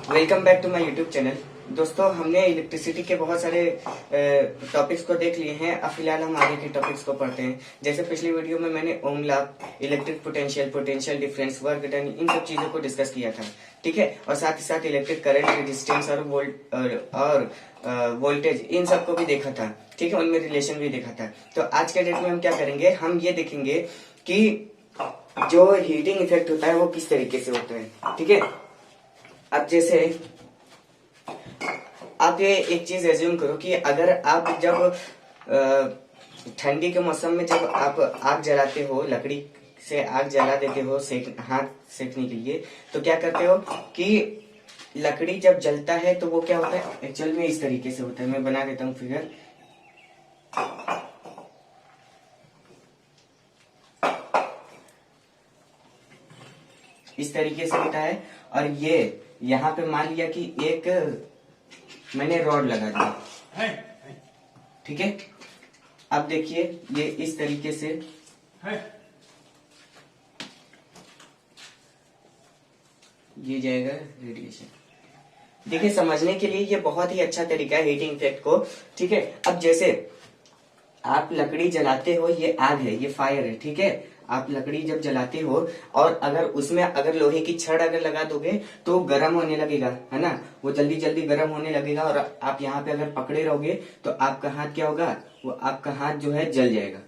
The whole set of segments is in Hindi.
Welcome back to my YouTube channel. दोस्तों, हमने इलेक्ट्रिसिटी के बहुत सारे टॉपिक्स को देख लिए हैं। अब फिलहाल हम आगे के टॉपिक्स को पढ़ते हैं। जैसे पिछली वीडियो में मैंने Ohm law, electric potential, potential difference, work done, इन सब चीजों को डिस्कस किया था। ठीक है, और साथ ही साथ इलेक्ट्रिक करंट, रेजिस्टेंस और वोल्टेज, इन सबको भी देखा था। ठीक है, उनमें रिलेशन भी देखा था। तो आज के डेट में हम क्या करेंगे, हम ये देखेंगे कि जो हीटिंग इफेक्ट होता है वो किस तरीके से होता है। ठीक है, अब जैसे आप ये एक चीज एज्यूम करो कि अगर आप जब ठंडी के मौसम में जब आप आग जलाते हो, लकड़ी से आग जला देते हो हाथ सेकने के लिए, तो क्या करते हो कि लकड़ी जब जलता है तो वो क्या होता है, एक्चुअल में इस तरीके से होता है। मैं बना देता हूँ फिगर। इस तरीके से होता है, और ये यहाँ पे मान लिया कि एक मैंने रॉड लगा दिया। ठीक है, अब देखिए ये इस तरीके से ये जाएगा रेडिएशन। देखिए, समझने के लिए ये बहुत ही अच्छा तरीका है हीटिंग इफेक्ट को। ठीक है, अब जैसे आप लकड़ी जलाते हो, ये आग है, ये फायर है। ठीक है, आप लकड़ी जब जलाते हो और अगर उसमें अगर लोहे की छड़ अगर लगा दोगे तो गर्म होने लगेगा, है ना। वो जल्दी जल्दी गर्म होने लगेगा, और आप यहाँ पे अगर पकड़े रहोगे तो आपका हाथ क्या होगा, वो आपका हाथ जो है जल जाएगा।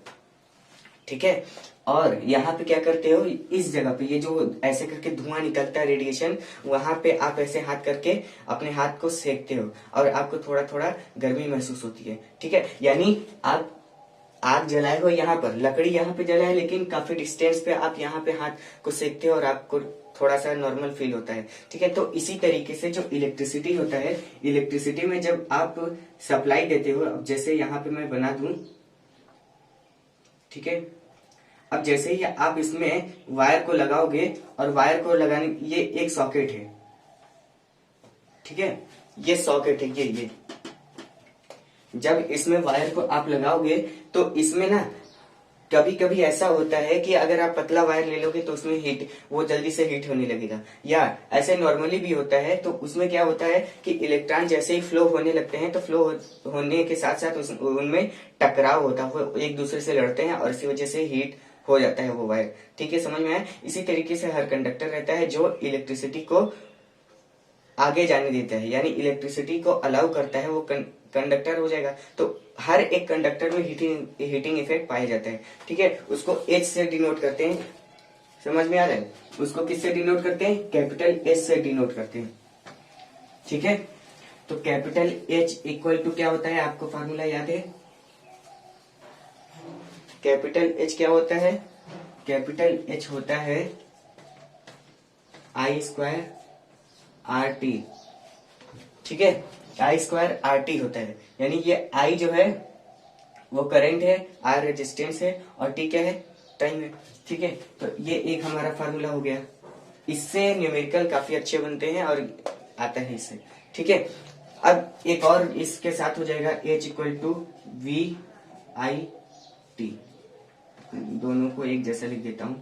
ठीक है, और यहाँ पे क्या करते हो, इस जगह पे ये जो ऐसे करके धुआं निकलता है, रेडिएशन, वहां पे आप ऐसे हाथ करके अपने हाथ को सेकते हो और आपको थोड़ा थोड़ा गर्मी महसूस होती है। ठीक है, यानी आप आग जलाए हो, यहाँ पर लकड़ी यहाँ पे जला है, लेकिन काफी डिस्टेंस पे आप यहाँ पे हाथ को सेकते हो और आपको थोड़ा सा नॉर्मल फील होता है। ठीक है, तो इसी तरीके से जो इलेक्ट्रिसिटी होता है, इलेक्ट्रिसिटी में जब आप सप्लाई देते हो, अब जैसे यहाँ पे मैं बना दूं, ठीक है, अब जैसे ही आप इसमें वायर को लगाओगे, और वायर को लगाने, ये एक सॉकेट है। ठीक है, ये सॉकेट है, ये जब इसमें वायर को आप लगाओगे तो इसमें ना कभी कभी ऐसा होता है कि अगर आप पतला वायर ले लोगे तो उसमें वो जल्दी से हीट होने लगेगा, या ऐसे नॉर्मली भी होता है। तो उसमें क्या होता है कि इलेक्ट्रॉन जैसे ही फ्लो होने लगते हैं, तो फ्लो होने के साथ साथ उनमें टकराव होता है, वो एक दूसरे से लड़ते हैं और इसी वजह से हीट हो जाता है वो वायर। ठीक है, समझ में आया। इसी तरीके से हर कंडक्टर रहता है जो इलेक्ट्रिसिटी को आगे जाने देता है, यानी इलेक्ट्रिसिटी को अलाउ करता है, वो कंडक्टर हो जाएगा। तो हर एक कंडक्टर में हीटिंग इफेक्ट पाया जाता है। ठीक है, उसको H से डिनोट करते हैं। समझ में आ रहा है, उसको किससे डिनोट करते हैं, कैपिटल H से डिनोट करते हैं। ठीक है, तो कैपिटल H इक्वल टू क्या होता है, आपको फार्मूला याद है। कैपिटल H क्या होता है, कैपिटल H होता है I² RT। ठीक है, I² RT होता है, यानी ये I जो है वो करंट है, R रेजिस्टेंस है, और T क्या है, टाइम है। ठीक है, तो ये एक हमारा फार्मूला हो गया। इससे न्यूमेरिकल काफी अच्छे बनते हैं और आता है इससे। ठीक है, अब एक और इसके साथ हो जाएगा H इक्वल टू VIT। दोनों को एक जैसा लिख देता हूं।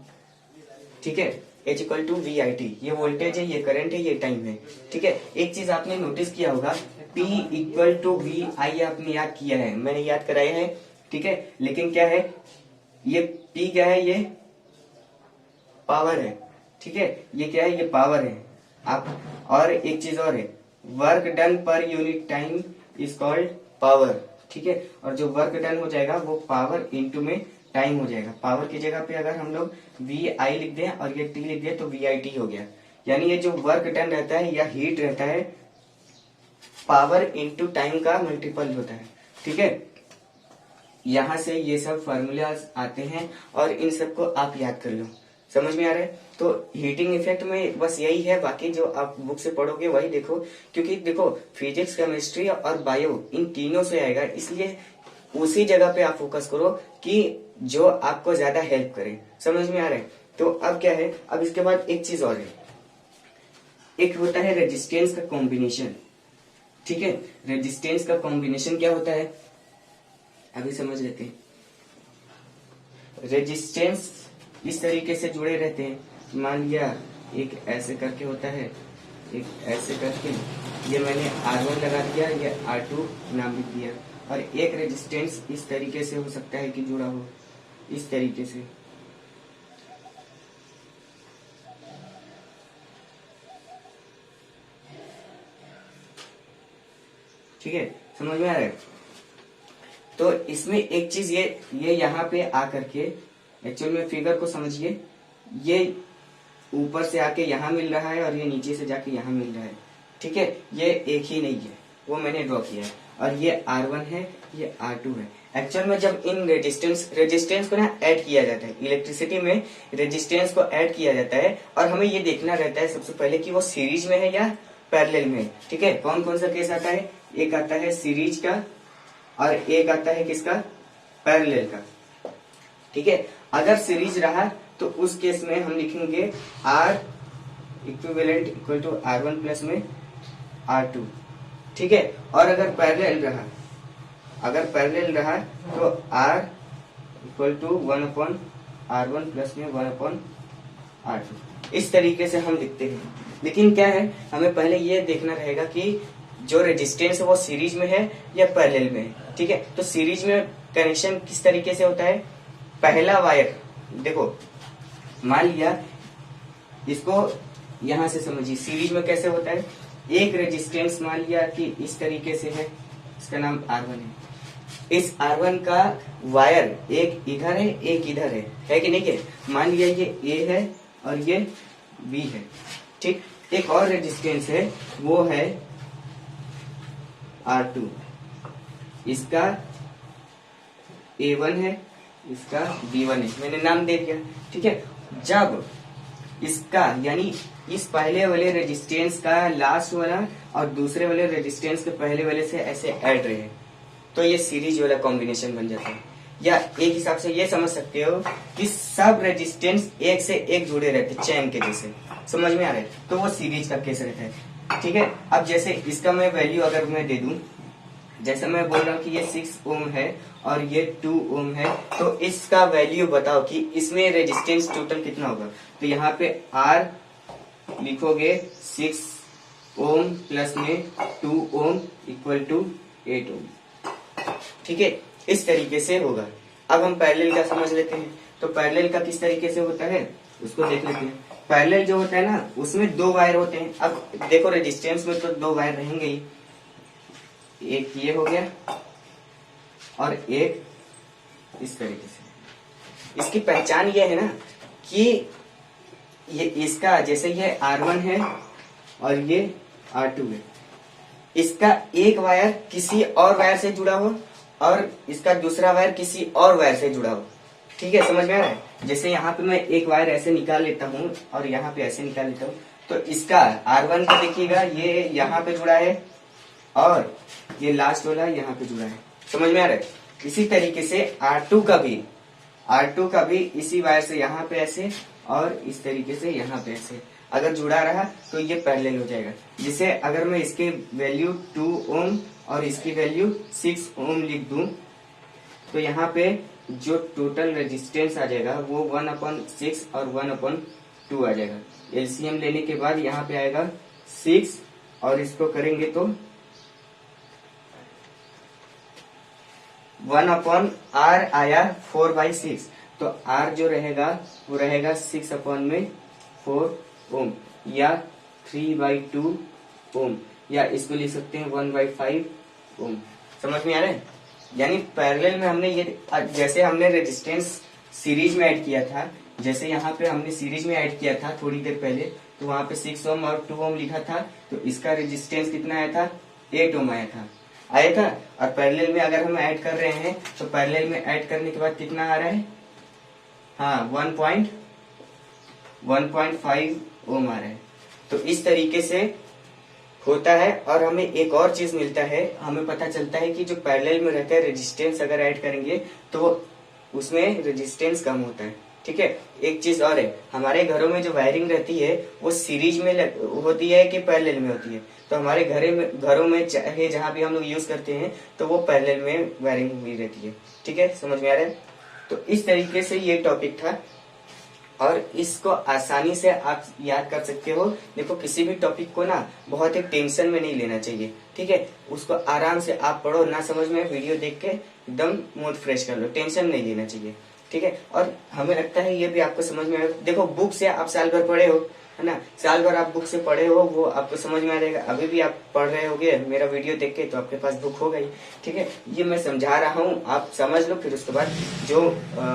ठीक है, H इक्वल टू VIT, ये वोल्टेज है, ये करंट है, ये टाइम है। ठीक है, एक चीज आपने नोटिस किया होगा, P इक्वल टू VI आपने याद किया है, मैंने याद कराया है। ठीक है, लेकिन क्या है, ये P क्या है, ये पावर है। ठीक है, ये क्या है, ये पावर है। आप और एक चीज और है, work done per unit time is called power. ठीक है, और जो वर्क डन हो जाएगा वो पावर इंटू में टाइम हो जाएगा। पावर की जगह पे अगर हम लोग VI लिख दें और ये T लिख दें तो VIT हो गया। यानी ये जो वर्क डन रहता है या हीट रहता है, पावर इंटू टाइम का मल्टीपल होता है। ठीक है, यहां से ये सब फॉर्मूलाज आते हैं और इन सबको आप याद कर लो। समझ में आ रहा है। तो हीटिंग इफेक्ट में बस यही है, बाकी जो आप बुक से पढ़ोगे वही देखो, क्योंकि देखो फिजिक्स, केमिस्ट्री और बायो इन तीनों से आएगा, इसलिए उसी जगह पे आप फोकस करो कि जो आपको ज्यादा हेल्प करे। समझ में आ रहा है। तो अब क्या है, अब इसके बाद एक चीज और है, एक होता है रेजिस्टेंस का कॉम्बिनेशन। ठीक है, रेजिस्टेंस का कॉम्बिनेशन क्या होता है, अभी समझ लेते हैं। रेजिस्टेंस इस तरीके से जुड़े रहते हैं, मान लिया एक ऐसे करके होता है, एक ऐसे करके ये मैंने R1 लगा दिया, ये R2 नाम लिख दिया, और एक रेजिस्टेंस इस तरीके से हो सकता है कि जुड़ा हो, इस तरीके से। ठीक है, समझ में आ रहा है? तो इसमें एक चीज ये यहाँ पे आकर के एक्चुअल में फिगर को समझिए, ये ऊपर से आके यहाँ मिल रहा है और ये नीचे से जाके यहाँ मिल रहा है। ठीक है, ये एक ही नहीं है, वो मैंने ड्रॉ किया है। और ये R1 है, ये R2 है। एक्चुअल में जब इन रेजिस्टेंस को ना ऐड किया जाता है, इलेक्ट्रिसिटी में रेजिस्टेंस को ऐड किया जाता है, और हमें ये देखना रहता है सबसे पहले कि वो सीरीज में है या पैरेलल में है। ठीक है, कौन कौन सा केस आता है? एक आता है सीरीज का और एक आता है किसका? पैरेलल का। ठीक है, अगर सीरीज रहा तो उस केस में हम लिखेंगे R equivalent equal to R1 plus में R2। ठीक है, और अगर पैरेलल रहा तो R equal to 1/R1 plus में 1/R2। इस तरीके से हम लिखते हैं। लेकिन क्या है, हमें पहले ये देखना रहेगा कि जो रेजिस्टेंस है वो सीरीज में है या पैरेलल में है। ठीक है, तो सीरीज में कनेक्शन किस तरीके से होता है? पहला वायर देखो, मान लिया इसको यहां से समझिए, सीरीज में कैसे होता है? एक रेजिस्टेंस मान लिया कि इस तरीके से है, इसका नाम R1 है। इस R1 का वायर एक इधर है, एक इधर है कि नहीं है? मान लिया ये A है और ये B है। ठीक, एक और रेजिस्टेंस है, वो है R2, इसका A1 है, इसका B1 है, मैंने नाम दे दिया। ठीक है, जब इसका यानी इस पहले वाले रेजिस्टेंस का लास्ट वाला और दूसरे वाले रेजिस्टेंस के पहले वाले से ऐसे ऐड रहे हैं, तो ये सीरीज वाला कॉम्बिनेशन बन जाता है। या एक हिसाब से ये समझ सकते हो कि सब रेजिस्टेंस एक से एक जुड़े रहते हैं, चैन के जैसे। समझ में आ रहा है? तो वो सीरीज का केस रहता है। ठीक है, अब जैसे इसका मैं वैल्यू अगर मैं दे दूं, जैसे मैं बोल रहा हूँ कि ये 6 ओम है और ये 2 ओम है, तो इसका वैल्यू बताओ कि इसमें रेजिस्टेंस टोटल कितना होगा। तो यहाँ पे R लिखोगे 6 ओम प्लस में 2 ओम इक्वल टू 8 ओम। ठीक है, इस तरीके से होगा। अब हम पैरेलल का समझ लेते हैं। तो पैरेलल का किस तरीके से होता है उसको देख लेते हैं। पैरेलल जो होता है ना, उसमें 2 वायर होते हैं। अब देखो, रेजिस्टेंस में तो 2 वायर रहेंगे ही, एक ये हो गया और एक इस तरीके से। इसकी पहचान ये है ना कि ये इसका जैसे ये R1 है और ये R2 है, इसका एक वायर किसी और वायर से जुड़ा हो और इसका दूसरा वायर किसी और वायर से जुड़ा हो। ठीक है, समझ में आ रहा है? जैसे यहाँ पे मैं एक वायर ऐसे निकाल लेता हूँ और यहाँ पे ऐसे निकाल लेता हूँ, तो इसका R1 का देखिएगा ये यहाँ पे जुड़ा है और ये लास्ट वाला यहाँ पे जुड़ा है। समझ में आ रहा है? इसी तरीके से R2 का भी इसी वायर से यहाँ पे ऐसे और इस तरीके से यहाँ पे ऐसे अगर जुड़ा रहा तो ये पैरेलल हो जाएगा। जिसे अगर मैं इसके वैल्यू 2 ओम और इसकी वैल्यू 6 ओम लिख दूं, तो यहाँ पे जो टोटल रेजिस्टेंस आ जाएगा वो 1/6 और 1/2 आ जाएगा। एलसीएम लेने के बाद यहाँ पे आएगा 6 और इसको करेंगे तो 1/R आया 4/6, तो R जो रहेगा वो रहेगा 6/4 ओम या 3/2 ओम, या इसको लिख सकते हैं 1/5 ओम। समझ में आ रहा है? यानी पैरेलल में हमने ये, जैसे हमने रेजिस्टेंस सीरीज में ऐड किया था, जैसे यहाँ पे हमने सीरीज में ऐड किया था थोड़ी देर पहले, तो वहां पे 6 ओम और 2 ओम लिखा था, तो इसका रेजिस्टेंस कितना आया था? 8 ओम आया था। और पैरेलल में अगर हम ऐड कर रहे हैं तो पैरेलल में ऐड करने के बाद कितना आ रहा है? हाँ, 1.5 ओम आ रहा है। तो इस तरीके से होता है। और हमें एक और चीज मिलता है, हमें पता चलता है कि जो पैरेलल में रहता है रेजिस्टेंस अगर ऐड करेंगे तो उसमें रेजिस्टेंस कम होता है। ठीक है, एक चीज और है, हमारे घरों में जो वायरिंग रहती है वो सीरीज में होती है कि पैरेलल में होती है? तो हमारे घरों में चाहे जहां भी हम लोग यूज करते हैं तो वो पैरेलल में वायरिंग हुई रहती है। ठीक है, समझ में आ रहा है? तो इस तरीके से ये टॉपिक था। और इसको आसानी से आप याद कर सकते हो। देखो किसी भी टॉपिक को ना बहुत एक टेंशन में नहीं लेना चाहिए, ठीक है। उसको आराम से आप पढ़ो, ना समझ में वीडियो देख के एकदम मूड फ्रेश कर लो, टेंशन नहीं लेना चाहिए, ठीक है। और हमें लगता है ये भी आपको समझ में आएगा। देखो बुक से आप साल भर पढ़े हो, है ना, साल भर आप बुक से पढ़े हो, वो आपको समझ में आ जाएगा। अभी भी आप पढ़ रहे होगे मेरा वीडियो देख के, तो आपके पास बुक हो गई, ठीक है। ये मैं समझा रहा हूँ, आप समझ लो, फिर उसके बाद जो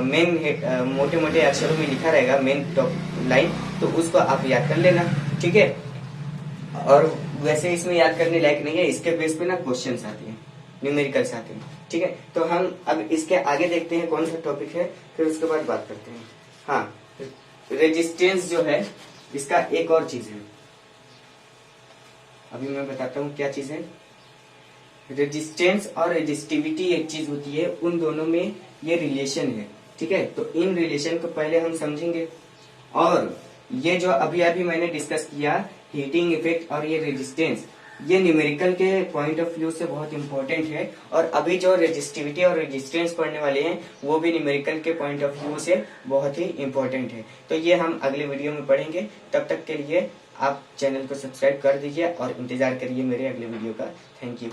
मेन मोटे मोटे अक्षरों में लिखा रहेगा मेन टॉप लाइन, तो उसको आप याद कर लेना, ठीक है। और वैसे इसमें याद करने लायक नहीं है, इसके बेस पे ना क्वेश्चन आते हैं, न्यूमेरिकल्स आते हैं, ठीक है। तो हम अब इसके आगे देखते हैं कौन सा टॉपिक है, फिर उसके बाद बात करते हैं। हाँ, रेजिस्टेंस जो है इसका एक और चीज है, अभी मैं बताता हूँ क्या चीज है। रेजिस्टेंस और रेजिस्टिविटी एक चीज होती है, उन दोनों में ये रिलेशन है, ठीक है। तो इन रिलेशन को पहले हम समझेंगे। और ये जो अभी अभी मैंने डिस्कस किया, हीटिंग इफेक्ट और ये रेजिस्टेंस, ये न्यूमेरिकल के पॉइंट ऑफ व्यू से बहुत इंपॉर्टेंट है। और अभी जो रेजिस्टिविटी और रेजिस्टेंस पढ़ने वाले हैं वो भी न्यूमेरिकल के पॉइंट ऑफ व्यू से बहुत ही इंपॉर्टेंट है। तो ये हम अगले वीडियो में पढ़ेंगे। तब तक के लिए आप चैनल को सब्सक्राइब कर दीजिए और इंतजार करिए मेरे अगले वीडियो का। Thank you.